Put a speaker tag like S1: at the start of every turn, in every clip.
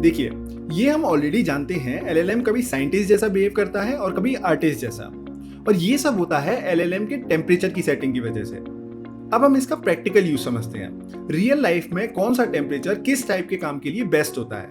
S1: देखिए, ये हम ऑलरेडी जानते हैं एलएलएम कभी साइंटिस्ट जैसा बिहेव करता है और कभी आर्टिस्ट जैसा। और ये सब होता है एलएलएम के टेम्परेचर की सेटिंग की वजह से। अब हम इसका प्रैक्टिकल यूज समझते हैं। रियल लाइफ में कौन सा टेम्परेचर किस टाइप के काम के लिए बेस्ट होता है।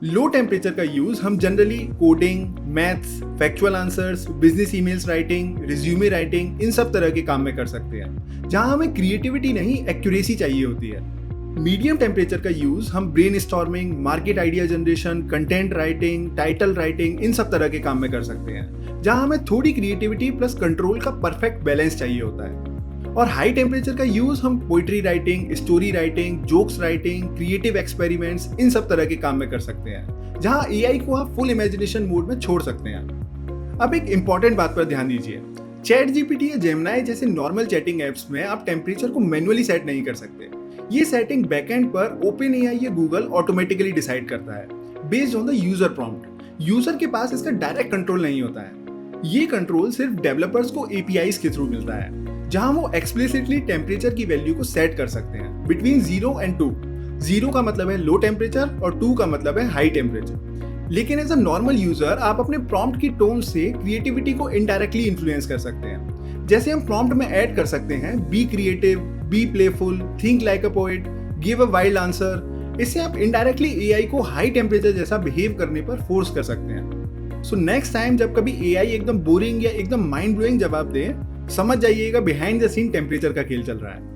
S1: लो टेम्परेचर का यूज हम generally coding, maths, factual answers, business emails writing, resume writing, इन सब तरह के काम में कर सकते हैं, जहां हमें क्रिएटिविटी नहीं एक्यूरेसी चाहिए होती है। मीडियम टेम्परेचर का यूज हम brainstorming, market idea generation, content writing, title writing, इन सब तरह के काम में कर सकते हैं, जहां हमें थोड़ी क्रिएटिविटी प्लस कंट्रोल का परफेक्ट बैलेंस चाहिए होता है। और हाई टेम्परेचर का यूज हम poetry writing, story writing, jokes writing, creative experiments, इन सब तरह के काम में कर सकते हैं, जहां एआई को आप फुल इमेजिनेशन मोड में छोड़ सकते हैं। अब एक इंपॉर्टेंट बात पर ध्यान दीजिए। चैट जीपीटी या जेमिनी जैसे नॉर्मल चैटिंग एप्स में आप टेम्परेचर को मैन्युअली सेट नहीं कर सकते। ये सेटिंग बैकएंड पर ओपनएआई या गूगल ऑटोमेटिकली डिसाइड करता है based on the user prompt. User के पास इसका डायरेक्ट कंट्रोल नहीं होता है। ये कंट्रोल सिर्फ डेवलपर्स को एपीआईज के थ्रू मिलता है, जहां वो एक्सप्लिसिटली टेम्परेचर की वैल्यू को सेट कर सकते हैं बिटवीन 0 एंड 2। 0 का मतलब है लो टेम्परेचर और 2 का मतलब है हाई टेम्परेचर। लेकिन एज अ नॉर्मल यूजर आप अपने प्रॉम्प्ट की टोन से क्रिएटिविटी को इनडायरेक्टली इन्फ्लुएंस कर सकते हैं। जैसे हम प्रॉम्प्ट में ऐड कर सकते हैं be creative, be playful, think like a poet, give a wild answer. इससे आप इनडायरेक्टली एआई को हाई टेम्परेचर जैसा बिहेव करने पर फोर्स कर सकते हैं। सो नेक्स्ट टाइम जब कभी एआई एकदम बोरिंग या एकदम माइंड ब्लोइंग जवाब दे, समझ जाइएगा बिहाइंड द सीन टेम्परेचर का खेल चल रहा है।